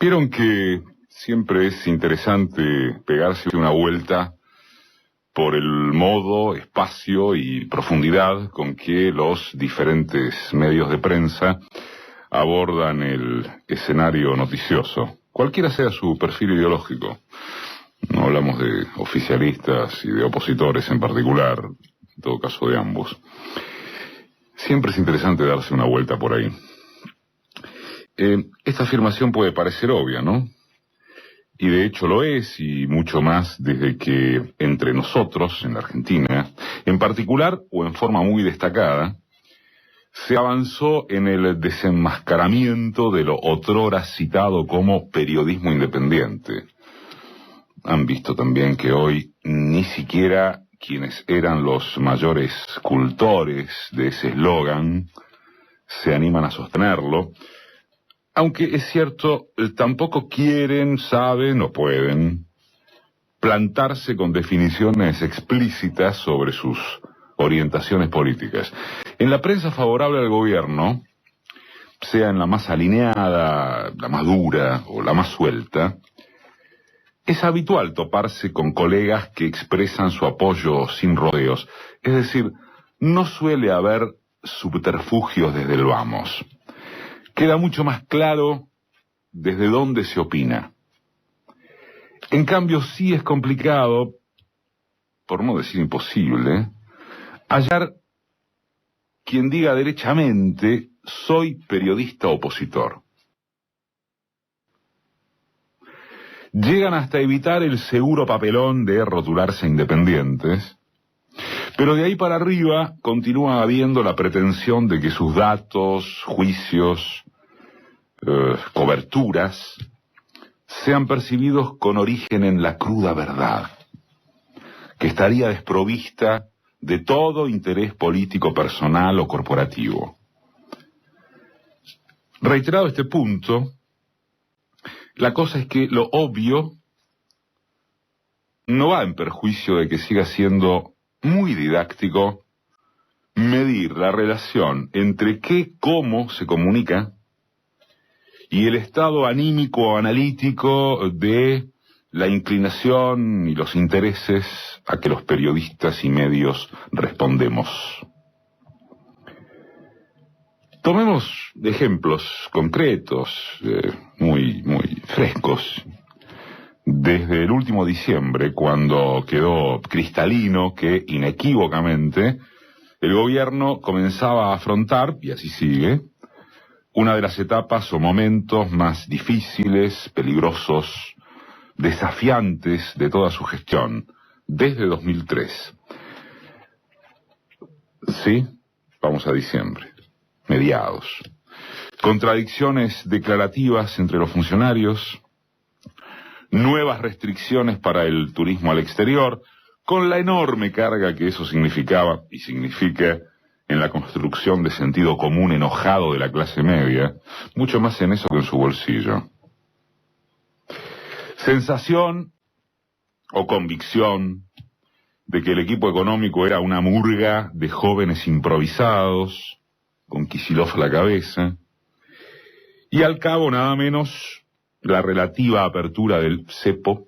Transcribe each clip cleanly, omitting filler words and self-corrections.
Vieron que siempre es interesante pegarse una vuelta por el modo, espacio y profundidad con que los diferentes medios de prensa abordan el escenario noticioso, cualquiera sea su perfil ideológico. No hablamos de oficialistas y de opositores en particular, en todo caso de ambos. Siempre es interesante darse una vuelta por ahí. Esta afirmación puede parecer obvia, ¿no? Y de hecho lo es, y mucho más desde que entre nosotros, en la Argentina, en particular o en forma muy destacada, se avanzó en el desenmascaramiento de lo otrora citado como periodismo independiente. Han visto también que hoy ni siquiera quienes eran los mayores cultores de ese eslogan se animan a sostenerlo, aunque es cierto, tampoco quieren, saben o pueden plantarse con definiciones explícitas sobre sus orientaciones políticas. En la prensa favorable al gobierno, sea en la más alineada, la más dura o la más suelta, es habitual toparse con colegas que expresan su apoyo sin rodeos. Es decir, no suele haber subterfugios desde el vamos. Queda mucho más claro desde dónde se opina. En cambio, sí es complicado, por no decir imposible, hallar quien diga derechamente, soy periodista opositor. Llegan hasta evitar el seguro papelón de rotularse independientes, pero de ahí para arriba continúa habiendo la pretensión de que sus datos, juicios, coberturas sean percibidos con origen en la cruda verdad, que estaría desprovista de todo interés político personal o corporativo. Reiterado este punto, la cosa es que lo obvio no va en perjuicio de que siga siendo muy didáctico medir la relación entre cómo se comunica y el estado anímico o analítico de la inclinación y los intereses a que los periodistas y medios respondemos. Tomemos ejemplos concretos, muy frescos. Desde el último diciembre, cuando quedó cristalino que inequívocamente el gobierno comenzaba a afrontar, y así sigue, una de las etapas o momentos más difíciles, peligrosos, desafiantes de toda su gestión, desde 2003. Sí, vamos a diciembre, mediados. Contradicciones declarativas entre los funcionarios, nuevas restricciones para el turismo al exterior, con la enorme carga que eso significaba y significa en la construcción de sentido común enojado de la clase media, mucho más en eso que en su bolsillo. Sensación o convicción de que el equipo económico era una murga de jóvenes improvisados, con Kicillof a la cabeza, y al cabo nada menos la relativa apertura del cepo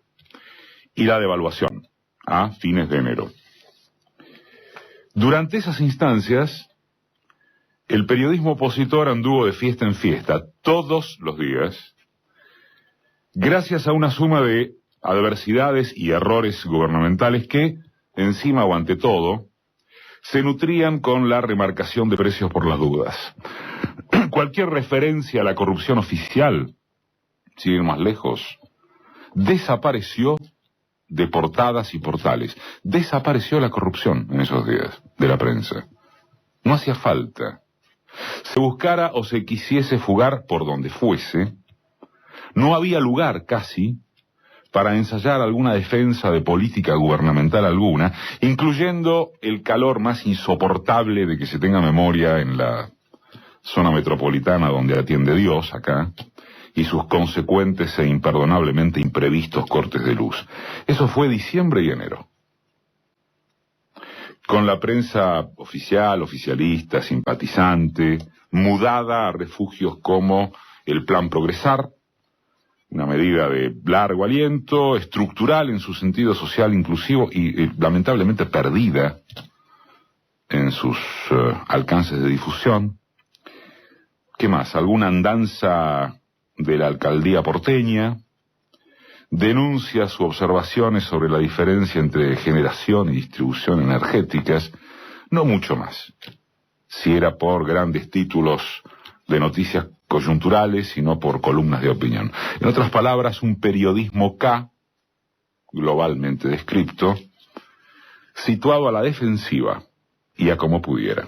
y la devaluación a fines de enero. Durante esas instancias, el periodismo opositor anduvo de fiesta en fiesta, todos los días, gracias a una suma de adversidades y errores gubernamentales que, encima o ante todo, se nutrían con la remarcación de precios por las dudas. Cualquier referencia a la corrupción oficial, sin ir más lejos, desapareció de portadas y portales. Desapareció la corrupción en esos días de la prensa. No hacía falta. Se buscara o se quisiese fugar por donde fuese, no había lugar casi para ensayar alguna defensa de política gubernamental alguna, incluyendo el calor más insoportable de que se tenga memoria en la zona metropolitana donde atiende Dios, acá, y sus consecuentes e imperdonablemente imprevistos cortes de luz. Eso fue diciembre y enero. Con la prensa oficial, oficialista, simpatizante, mudada a refugios como el Plan Progresar, una medida de largo aliento, estructural en su sentido social inclusivo y lamentablemente perdida en sus alcances de difusión. ¿Qué más? Alguna andanza de la alcaldía porteña, denuncias u observaciones sobre la diferencia entre generación y distribución energéticas, no mucho más. Si era por grandes títulos de noticias coyunturales y no por columnas de opinión. En otras palabras, un periodismo K, globalmente descripto, situado a la defensiva y a como pudiera.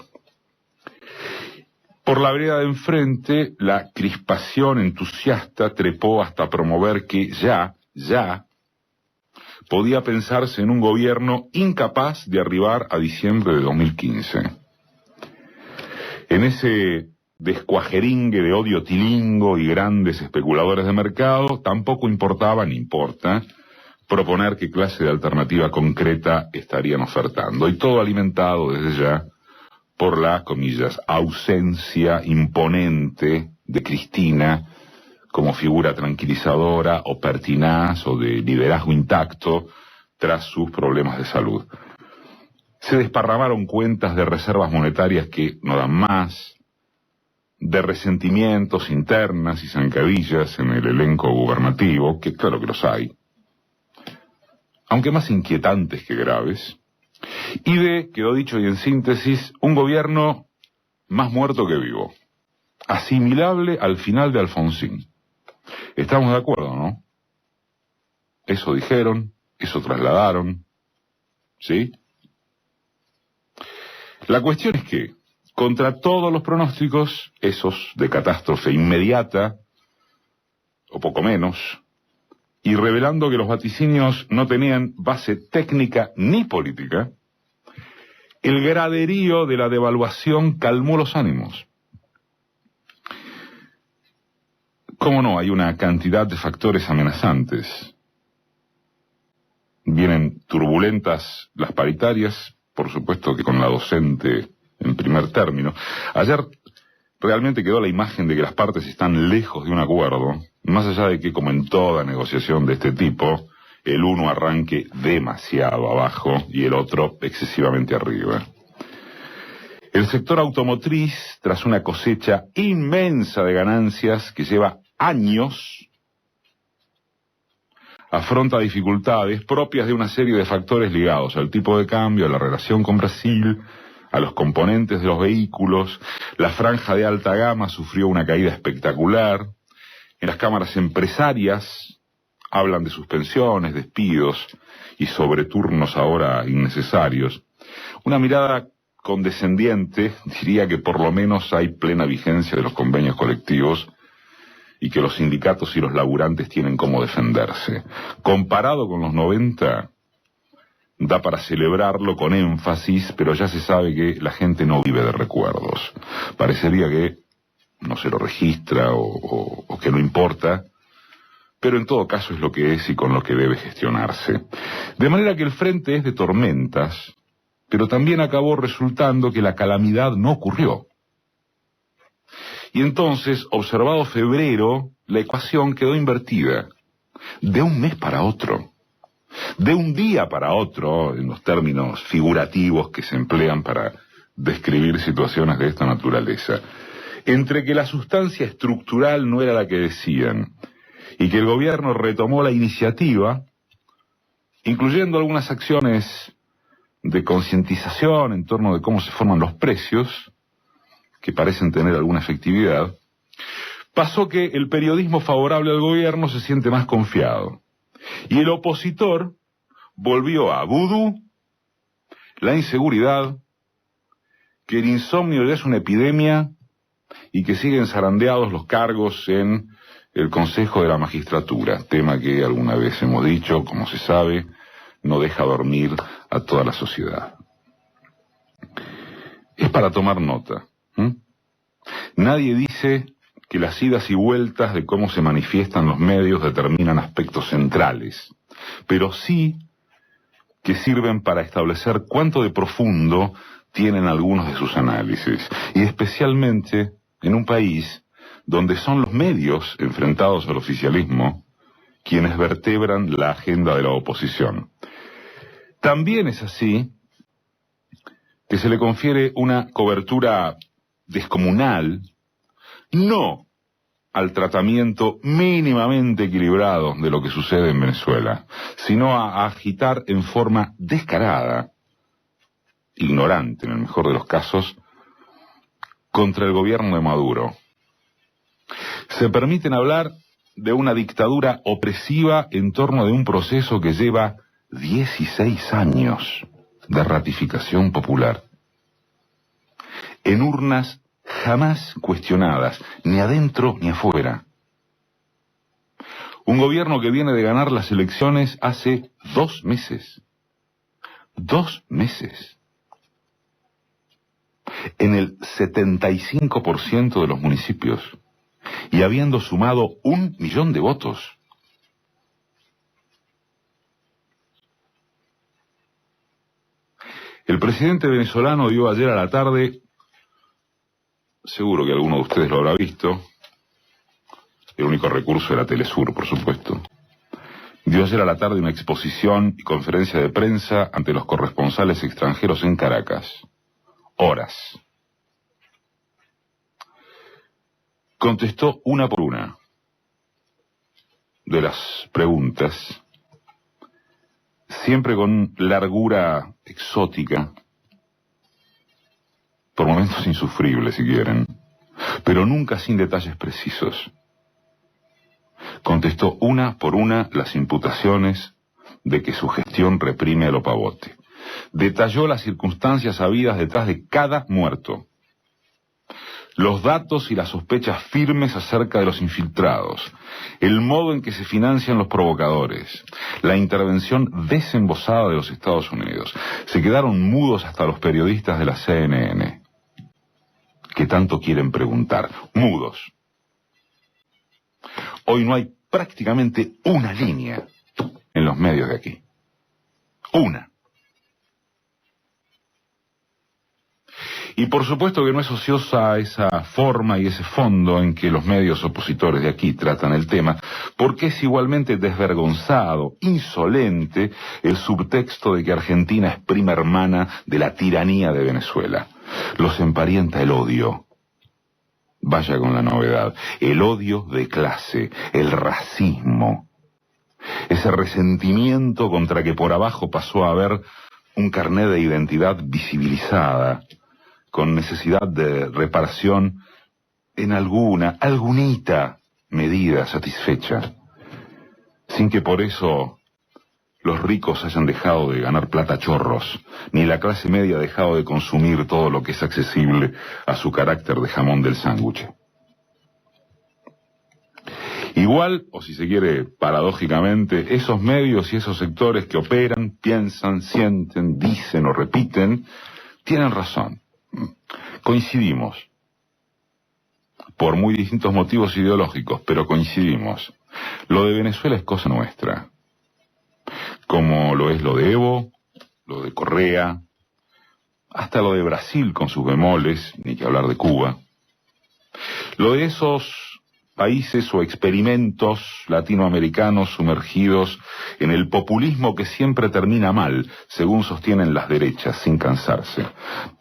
Por la vereda de enfrente, la crispación entusiasta trepó hasta promover que ya podía pensarse en un gobierno incapaz de arribar a diciembre de 2015. En ese descuajeringue de odio tilingo y grandes especuladores de mercado, tampoco importaba ni importa proponer qué clase de alternativa concreta estarían ofertando, y todo alimentado desde ya por la, comillas, ausencia imponente de Cristina como figura tranquilizadora o pertinaz o de liderazgo intacto tras sus problemas de salud. Se desparramaron cuentas de reservas monetarias que no dan más, de resentimientos internas y zancadillas en el elenco gubernativo, que claro que los hay, aunque más inquietantes que graves, y de, quedó dicho y en síntesis, un gobierno más muerto que vivo, asimilable al final de Alfonsín. Estamos de acuerdo, ¿no? Eso dijeron, eso trasladaron, ¿sí? La cuestión es que, contra todos los pronósticos, esos de catástrofe inmediata, o poco menos, y revelando que los vaticinios no tenían base técnica ni política, el graderío de la devaluación calmó los ánimos. ¿Cómo no? Hay una cantidad de factores amenazantes. Vienen turbulentas las paritarias, por supuesto que con la docente en primer término. Ayer realmente quedó la imagen de que las partes están lejos de un acuerdo, más allá de que, como en toda negociación de este tipo, el uno arranque demasiado abajo y el otro excesivamente arriba. El sector automotriz, tras una cosecha inmensa de ganancias que lleva años, afronta dificultades propias de una serie de factores ligados al tipo de cambio, a la relación con Brasil, a los componentes de los vehículos. La franja de alta gama sufrió una caída espectacular. En las cámaras empresarias hablan de suspensiones, despidos y sobreturnos ahora innecesarios. Una mirada condescendiente diría que por lo menos hay plena vigencia de los convenios colectivos y que los sindicatos y los laburantes tienen cómo defenderse. Comparado con los 90, da para celebrarlo con énfasis, pero ya se sabe que la gente no vive de recuerdos. Parecería que no se lo registra o que no importa, pero en todo caso es lo que es y con lo que debe gestionarse. De manera que el frente es de tormentas, pero también acabó resultando que la calamidad no ocurrió. Y entonces, observado febrero, la ecuación quedó invertida. De un mes para otro, de un día para otro, en los términos figurativos que se emplean para describir situaciones de esta naturaleza, entre que la sustancia estructural no era la que decían, y que el gobierno retomó la iniciativa, incluyendo algunas acciones de concientización en torno de cómo se forman los precios, que parecen tener alguna efectividad, pasó que el periodismo favorable al gobierno se siente más confiado, y el opositor volvió a vudú, la inseguridad, que el insomnio ya es una epidemia y que siguen zarandeados los cargos en el Consejo de la Magistratura, tema que alguna vez hemos dicho, como se sabe, no deja dormir a toda la sociedad. Es para tomar nota. Nadie dice que las idas y vueltas de cómo se manifiestan los medios determinan aspectos centrales, pero sí que sirven para establecer cuánto de profundo tienen algunos de sus análisis, y especialmente en un país donde son los medios enfrentados al oficialismo quienes vertebran la agenda de la oposición. También es así que se le confiere una cobertura descomunal, no al tratamiento mínimamente equilibrado de lo que sucede en Venezuela, sino a agitar en forma descarada, ignorante en el mejor de los casos, contra el gobierno de Maduro. Se permiten hablar de una dictadura opresiva en torno de un proceso que lleva 16 años de ratificación popular, en urnas jamás cuestionadas, ni adentro ni afuera. Un gobierno que viene de ganar las elecciones hace 2 meses. 2 meses. En el 75% de los municipios, y habiendo sumado 1 millón de votos. El presidente venezolano dio ayer a la tarde, seguro que alguno de ustedes lo habrá visto, el único recurso era Telesur, por supuesto, dio ayer a la tarde una exposición y conferencia de prensa ante los corresponsales extranjeros en Caracas. Horas. Contestó una por una de las preguntas, siempre con largura exótica, por momentos insufribles si quieren, pero nunca sin detalles precisos. Contestó una por una las imputaciones de que su gestión reprime al opavote. Detalló las circunstancias habidas detrás de cada muerto, los datos y las sospechas firmes acerca de los infiltrados, el modo en que se financian los provocadores, la intervención desembosada de los Estados Unidos. Se quedaron mudos hasta los periodistas de la CNN, que tanto quieren preguntar. Mudos. Hoy no hay prácticamente una línea en los medios de aquí. Una. Y por supuesto que no es ociosa esa forma y ese fondo en que los medios opositores de aquí tratan el tema, porque es igualmente desvergonzado, insolente, el subtexto de que Argentina es prima hermana de la tiranía de Venezuela. Los emparenta el odio. Vaya con la novedad, el odio de clase, el racismo, ese resentimiento contra que por abajo pasó a haber un carné de identidad visibilizada, con necesidad de reparación en algunita medida satisfecha, sin que por eso los ricos hayan dejado de ganar plata a chorros, ni la clase media ha dejado de consumir todo lo que es accesible a su carácter de jamón del sándwich. Igual, o si se quiere paradójicamente, esos medios y esos sectores que operan, piensan, sienten, dicen o repiten, tienen razón. Coincidimos, por muy distintos motivos ideológicos, pero coincidimos. Lo de Venezuela es cosa nuestra, como lo es lo de Evo, lo de Correa, hasta lo de Brasil con sus bemoles, ni que hablar de Cuba. Lo de esos países o experimentos latinoamericanos sumergidos en el populismo que siempre termina mal, según sostienen las derechas, sin cansarse.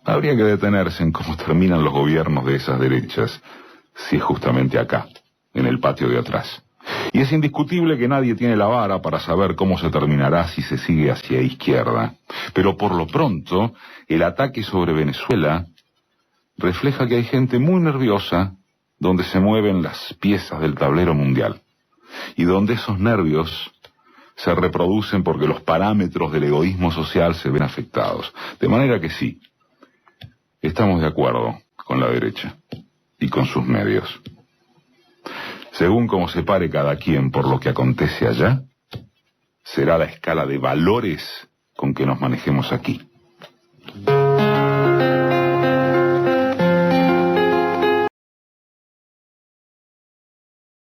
Habría que detenerse en cómo terminan los gobiernos de esas derechas, si es justamente acá, en el patio de atrás. Y es indiscutible que nadie tiene la vara para saber cómo se terminará si se sigue hacia izquierda. Pero por lo pronto, el ataque sobre Venezuela refleja que hay gente muy nerviosa donde se mueven las piezas del tablero mundial, y donde esos nervios se reproducen porque los parámetros del egoísmo social se ven afectados. De manera que sí, estamos de acuerdo con la derecha y con sus medios. Según como se pare cada quien por lo que acontece allá, será la escala de valores con que nos manejemos aquí.